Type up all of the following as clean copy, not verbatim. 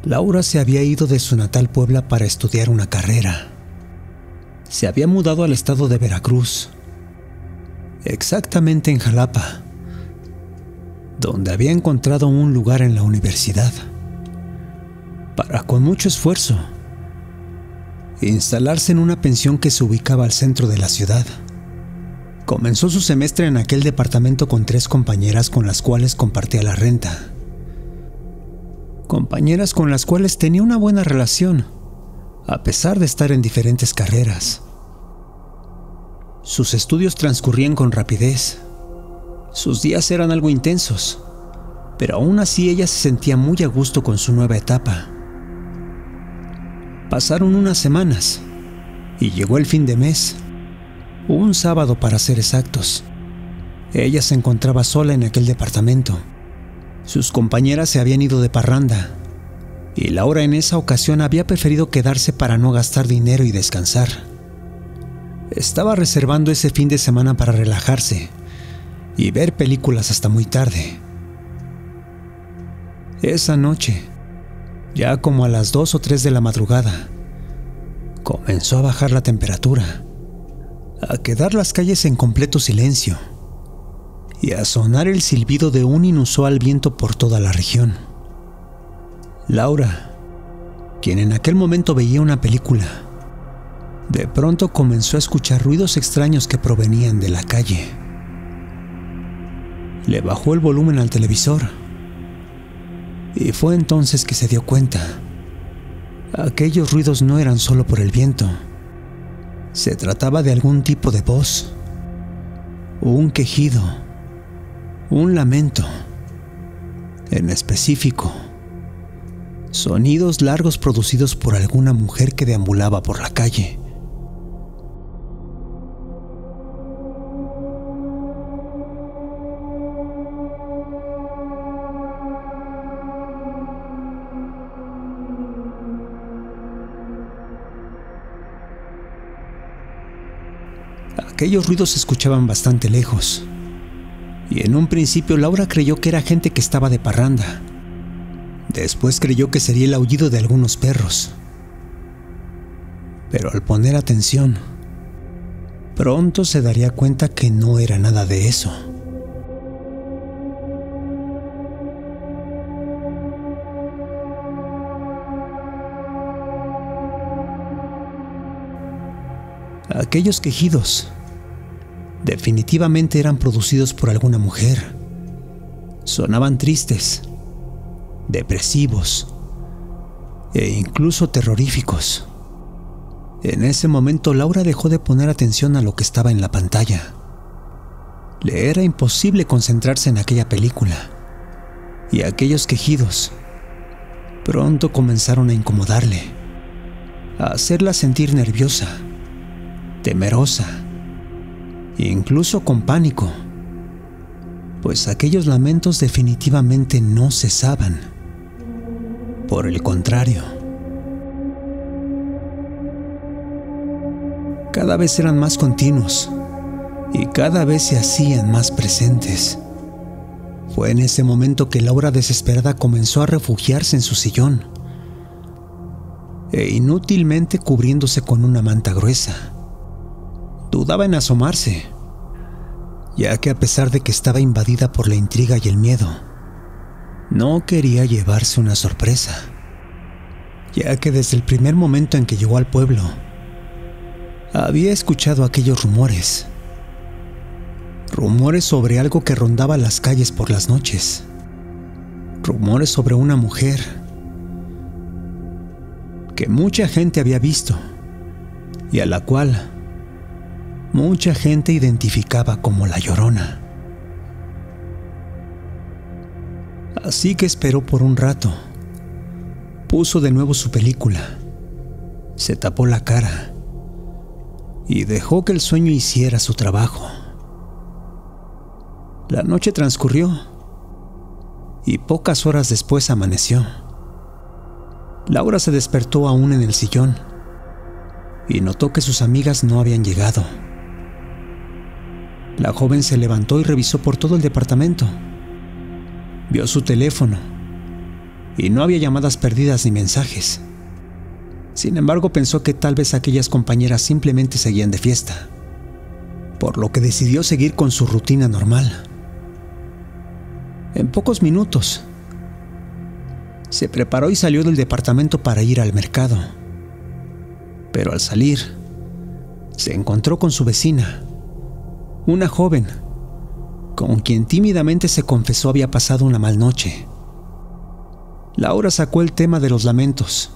Laura se había ido de su natal Puebla para estudiar una carrera. Se había mudado al estado de Veracruz, exactamente en Jalapa, donde había encontrado un lugar en la universidad, para, con mucho esfuerzo, instalarse en una pensión que se ubicaba al centro de la ciudad. Comenzó su semestre en aquel departamento con 3 compañeras con las cuales compartía la renta. Compañeras con las cuales tenía una buena relación, a pesar de estar en diferentes carreras. Sus estudios transcurrían con rapidez. Sus días eran algo intensos, pero aún así ella se sentía muy a gusto con su nueva etapa. Pasaron unas semanas y llegó el fin de mes, un sábado para ser exactos. Ella se encontraba sola en aquel departamento. Sus compañeras se habían ido de parranda y Laura en esa ocasión había preferido quedarse para no gastar dinero y descansar. Estaba reservando ese fin de semana para relajarse y ver películas hasta muy tarde. Esa noche, ya como a las 2 o 3 de la madrugada, comenzó a bajar la temperatura, a quedar las calles en completo silencio y a sonar el silbido de un inusual viento por toda la región. Laura, quien en aquel momento veía una película, de pronto comenzó a escuchar ruidos extraños que provenían de la calle. Le bajó el volumen al televisor y fue entonces que se dio cuenta. Aquellos ruidos no eran solo por el viento. Se trataba de algún tipo de voz, un quejido, un lamento. En específico, sonidos largos producidos por alguna mujer que deambulaba por la calle. Aquellos ruidos se escuchaban bastante lejos, y en un principio Laura creyó que era gente que estaba de parranda. Después creyó que sería el aullido de algunos perros. Pero al poner atención, pronto se daría cuenta que no era nada de eso. Aquellos quejidos definitivamente eran producidos por alguna mujer. Sonaban tristes, depresivos e incluso terroríficos. En ese momento Laura dejó de poner atención a lo que estaba en la pantalla. Le era imposible concentrarse en aquella película, y aquellos quejidos pronto comenzaron a incomodarle, a hacerla sentir nerviosa, temerosa, incluso con pánico, pues aquellos lamentos definitivamente no cesaban. Por el contrario, cada vez eran más continuos y cada vez se hacían más presentes. Fue en ese momento que Laura, desesperada, comenzó a refugiarse en su sillón e inútilmente cubriéndose con una manta gruesa. Dudaba en asomarse, ya que a pesar de que estaba invadida por la intriga y el miedo, no quería llevarse una sorpresa, ya que desde el primer momento en que llegó al pueblo, había escuchado aquellos rumores sobre algo que rondaba las calles por las noches, rumores sobre una mujer que mucha gente había visto y a la cual mucha gente identificaba como la Llorona. Así que esperó por un rato. Puso de nuevo su película, se tapó la cara y dejó que el sueño hiciera su trabajo. La noche transcurrió y pocas horas después amaneció. Laura se despertó aún en el sillón y notó que sus amigas no habían llegado. La joven se levantó y revisó por todo el departamento. Vio su teléfono y no había llamadas perdidas ni mensajes. Sin embargo, pensó que tal vez aquellas compañeras simplemente seguían de fiesta, por lo que decidió seguir con su rutina normal. En pocos minutos, se preparó y salió del departamento para ir al mercado. Pero al salir, se encontró con su vecina, una joven, con quien tímidamente se confesó había pasado una mal noche. Laura sacó el tema de los lamentos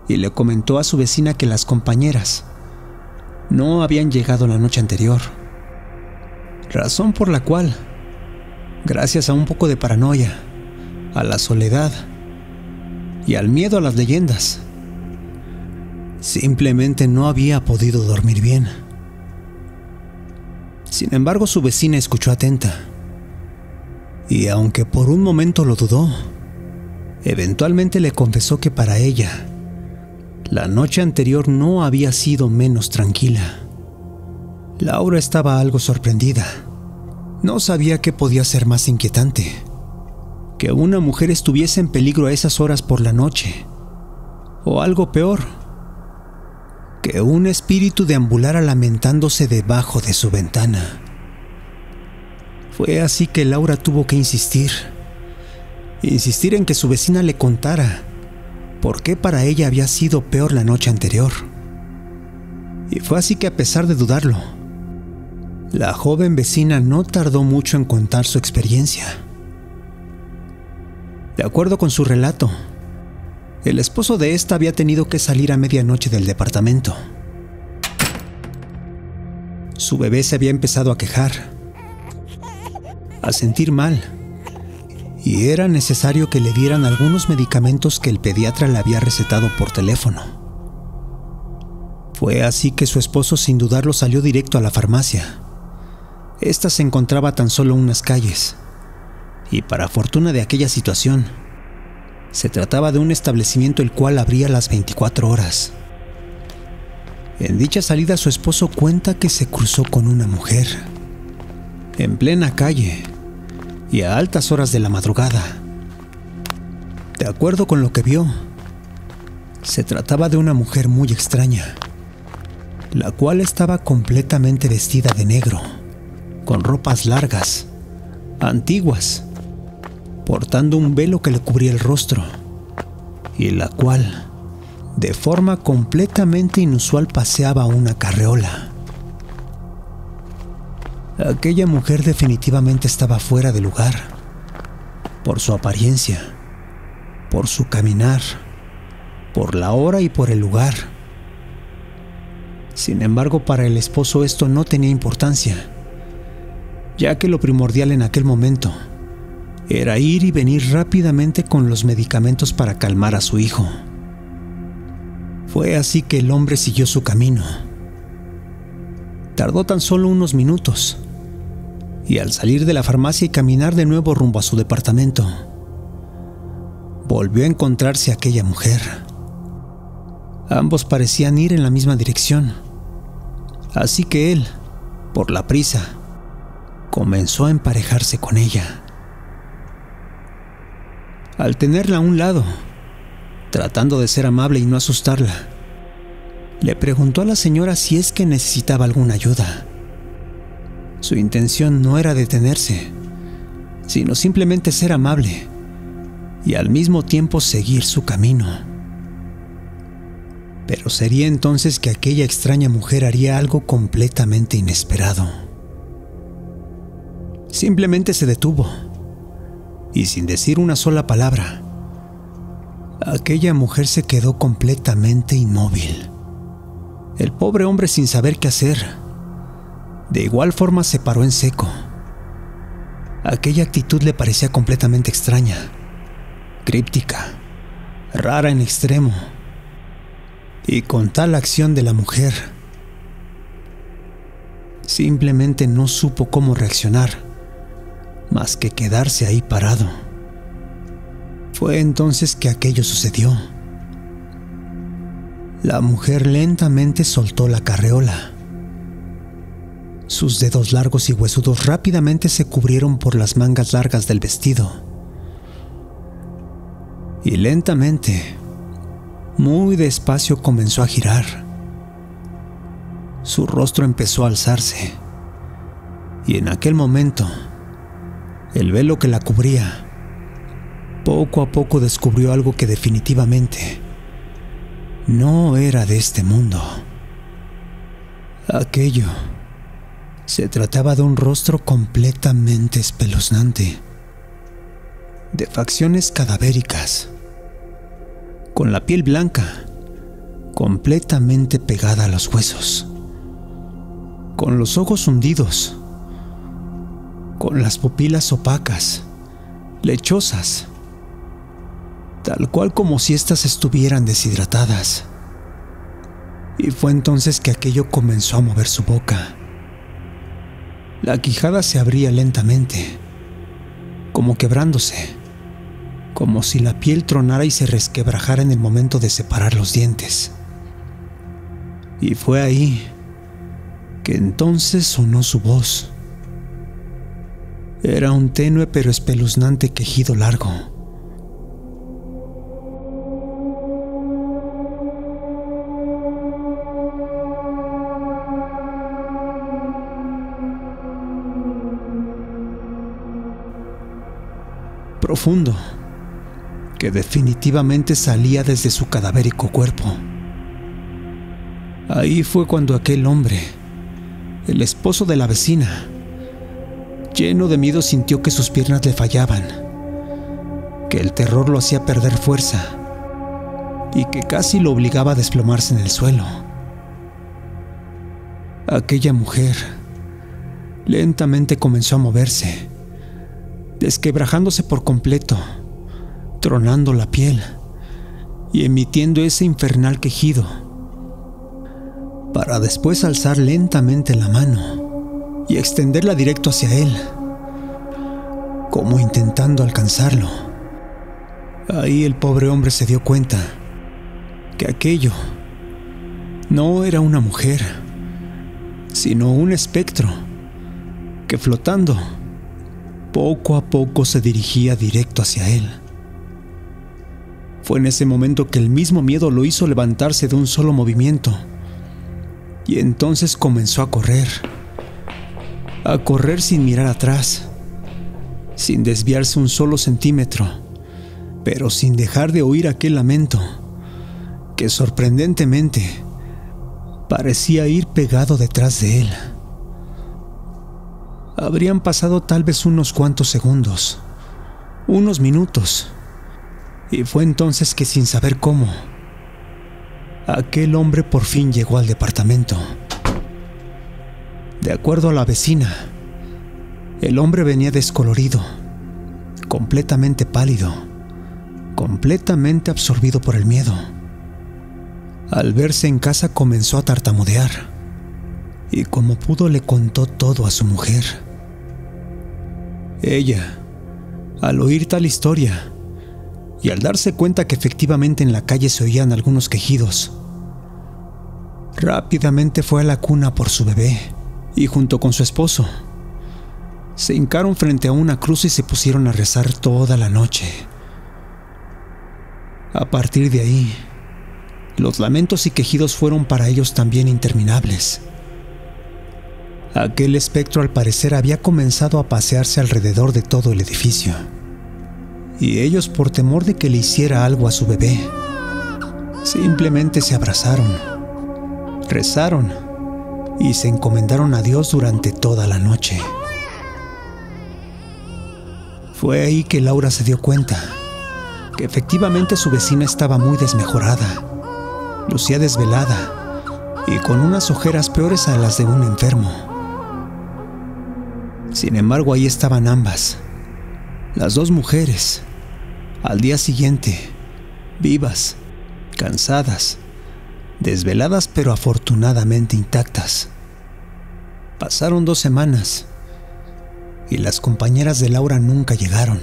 y le comentó a su vecina que las compañeras no habían llegado la noche anterior, razón por la cual, gracias a un poco de paranoia, a la soledad y al miedo a las leyendas, simplemente no había podido dormir bien. Sin embargo, su vecina escuchó atenta y, aunque por un momento lo dudó, eventualmente le confesó que para ella la noche anterior no había sido menos tranquila. Laura estaba algo sorprendida. No sabía qué podía ser más inquietante: que una mujer estuviese en peligro a esas horas por la noche, o algo peor, que un espíritu deambulara lamentándose debajo de su ventana. Fue así que Laura tuvo que insistir en que su vecina le contara por qué para ella había sido peor la noche anterior. Y fue así que, a pesar de dudarlo, la joven vecina no tardó mucho en contar su experiencia. De acuerdo con su relato, el esposo de esta había tenido que salir a medianoche del departamento. Su bebé se había empezado a quejar, a sentir mal, y era necesario que le dieran algunos medicamentos que el pediatra le había recetado por teléfono. Fue así que su esposo, sin dudarlo, salió directo a la farmacia. Esta se encontraba a tan solo unas calles, y para fortuna de aquella situación, se trataba de un establecimiento el cual abría las 24 horas. En dicha salida, su esposo cuenta que se cruzó con una mujer en plena calle y a altas horas de la madrugada. De acuerdo con lo que vio, se trataba de una mujer muy extraña, la cual estaba completamente vestida de negro, con ropas largas, antiguas, portando un velo que le cubría el rostro, y la cual, de forma completamente inusual, paseaba una carreola. Aquella mujer definitivamente estaba fuera de lugar, por su apariencia, por su caminar, por la hora y por el lugar. Sin embargo, para el esposo esto no tenía importancia, ya que lo primordial en aquel momento era ir y venir rápidamente con los medicamentos para calmar a su hijo. Fue así que el hombre siguió su camino. Tardó tan solo unos minutos, y al salir de la farmacia y caminar de nuevo rumbo a su departamento, volvió a encontrarse a aquella mujer. Ambos parecían ir en la misma dirección, así que él, por la prisa, comenzó a emparejarse con ella. Al tenerla a un lado, tratando de ser amable y no asustarla, le preguntó a la señora si es que necesitaba alguna ayuda. Su intención no era detenerse, sino simplemente ser amable y al mismo tiempo seguir su camino. Pero sería entonces que aquella extraña mujer haría algo completamente inesperado. Simplemente se detuvo y, sin decir una sola palabra, aquella mujer se quedó completamente inmóvil. El pobre hombre, sin saber qué hacer, de igual forma se paró en seco. Aquella actitud le parecía completamente extraña, críptica, rara en extremo, y con tal acción de la mujer, simplemente no supo cómo reaccionar, más que quedarse ahí parado. Fue entonces que aquello sucedió. La mujer lentamente soltó la carreola. Sus dedos largos y huesudos rápidamente se cubrieron por las mangas largas del vestido. y lentamente, muy despacio comenzó a girar. Su rostro empezó a alzarse y en aquel momento, el velo que la cubría, poco a poco descubrió algo que definitivamente no era de este mundo. Aquello se trataba de un rostro completamente espeluznante, de facciones cadavéricas, con la piel blanca, completamente pegada a los huesos, con los ojos hundidos, con las pupilas opacas, lechosas, tal cual como si éstas estuvieran deshidratadas. Y fue entonces que aquello comenzó a mover su boca. La quijada se abría lentamente, como quebrándose, como si la piel tronara y se resquebrajara en el momento de separar los dientes. Y fue ahí que entonces sonó su voz. Era un tenue pero espeluznante quejido largo. Profundo, que definitivamente salía desde su cadavérico cuerpo. Ahí fue cuando aquel hombre, el esposo de la vecina, lleno de miedo, sintió que sus piernas le fallaban, que el terror lo hacía perder fuerza y que casi lo obligaba a desplomarse en el suelo. Aquella mujer lentamente comenzó a moverse, desquebrajándose por completo, tronando la piel y emitiendo ese infernal quejido, para después alzar lentamente la mano y extenderla directo hacia él, como intentando alcanzarlo. Ahí el pobre hombre se dio cuenta que aquello no era una mujer, sino un espectro que, flotando, poco a poco se dirigía directo hacia él. Fue en ese momento que el mismo miedo lo hizo levantarse de un solo movimiento, y entonces comenzó a correr sin mirar atrás, sin desviarse un solo centímetro, pero sin dejar de oír aquel lamento que sorprendentemente parecía ir pegado detrás de él. Habrían pasado tal vez unos cuantos segundos, unos minutos, y fue entonces que, sin saber cómo, aquel hombre por fin llegó al departamento. De acuerdo a la vecina, el hombre venía descolorido, completamente pálido, completamente absorbido por el miedo. Al verse en casa comenzó a tartamudear y como pudo le contó todo a su mujer. Ella, al oír tal historia y al darse cuenta que efectivamente en la calle se oían algunos quejidos, rápidamente fue a la cuna por su bebé y junto con su esposo se hincaron frente a una cruz y se pusieron a rezar toda la noche. A partir de ahí, los lamentos y quejidos fueron para ellos también interminables. Aquel espectro al parecer había comenzado a pasearse alrededor de todo el edificio, y ellos, por temor de que le hiciera algo a su bebé, simplemente se abrazaron, rezaron y se encomendaron a Dios durante toda la noche. Fue ahí que Laura se dio cuenta que efectivamente su vecina estaba muy desmejorada, lucía desvelada y con unas ojeras peores a las de un enfermo. Sin embargo, ahí estaban ambas, las dos mujeres, al día siguiente, vivas, cansadas, desveladas pero afortunadamente intactas. Pasaron 2 semanas y las compañeras de Laura nunca llegaron.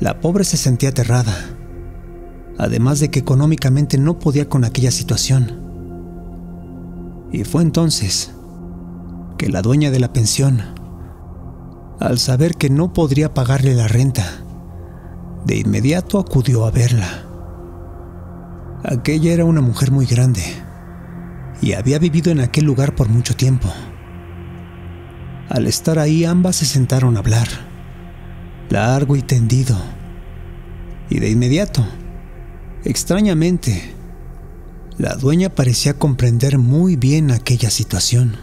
La pobre se sentía aterrada, además de que económicamente no podía con aquella situación. Y fue entonces que la dueña de la pensión, al saber que no podría pagarle la renta, De inmediato acudió a verla. Aquella era una mujer muy grande y había vivido en aquel lugar por mucho tiempo. Al estar ahí, ambas se sentaron a hablar, largo y tendido, y de inmediato, extrañamente, la dueña parecía comprender muy bien aquella situación.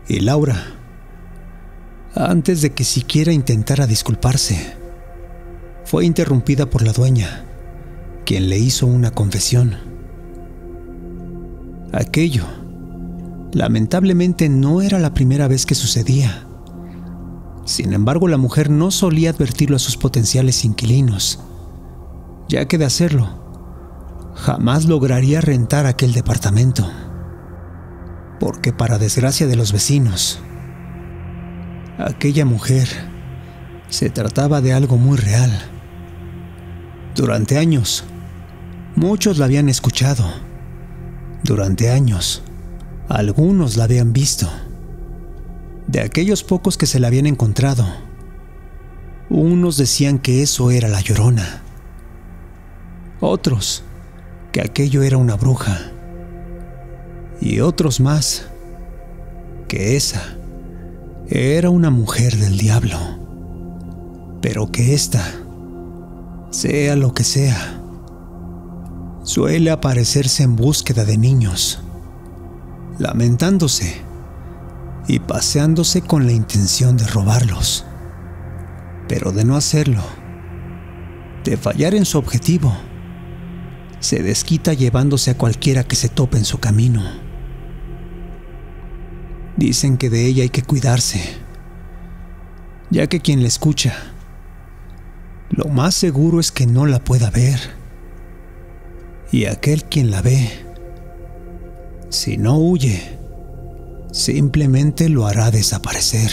Y Laura, antes de que siquiera intentara disculparse, fue interrumpida por la dueña, quien le hizo una confesión. Aquello, lamentablemente, no era la primera vez que sucedía. Sin embargo, la mujer no solía advertirlo a sus potenciales inquilinos, ya que de hacerlo, jamás lograría rentar aquel departamento. Porque, para desgracia de los vecinos, aquella mujer se trataba de algo muy real. Durante años, muchos la habían escuchado. Durante años, algunos la habían visto. De aquellos pocos que se la habían encontrado, unos decían que eso era la Llorona. Otros, que aquello era una bruja. Y otros más, que esa era una mujer del diablo. Pero que ésta, sea lo que sea, suele aparecerse en búsqueda de niños, lamentándose y paseándose con la intención de robarlos. Pero de no hacerlo, de fallar en su objetivo, se desquita llevándose a cualquiera que se tope en su camino. Dicen que de ella hay que cuidarse, ya que quien la escucha, lo más seguro es que no la pueda ver. Y aquel quien la ve, si no huye, simplemente lo hará desaparecer.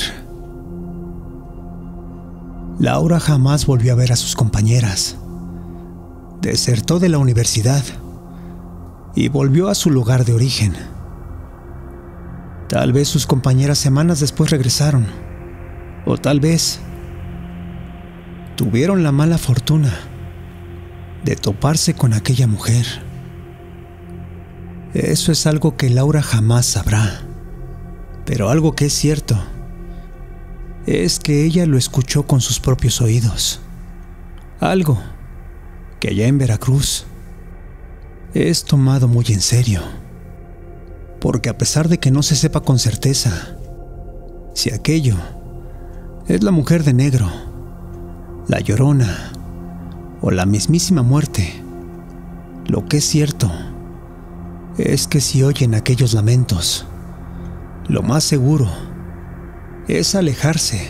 Laura jamás volvió a ver a sus compañeras. Desertó de la universidad y volvió a su lugar de origen. Tal vez sus compañeras semanas después regresaron, o tal vez tuvieron la mala fortuna de toparse con aquella mujer. Eso es algo que Laura jamás sabrá, pero algo que es cierto es que ella lo escuchó con sus propios oídos. Algo que allá en Veracruz es tomado muy en serio, porque a pesar de que no se sepa con certeza si aquello es la mujer de negro, la Llorona o la mismísima muerte, lo que es cierto es que si oyen aquellos lamentos, lo más seguro es alejarse,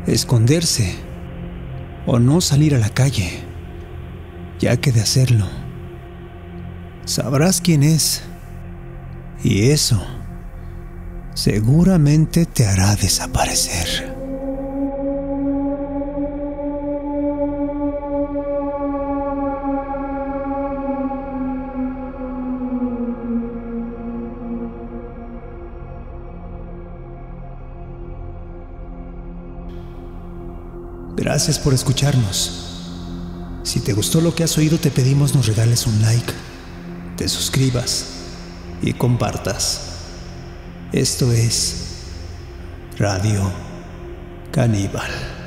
esconderse o no salir a la calle, ya que de hacerlo, sabrás quién es, y eso seguramente te hará desaparecer. Gracias por escucharnos. Si te gustó lo que has oído, te pedimos nos regales un like, te suscribas y compartas. Esto es Radio Caníbal.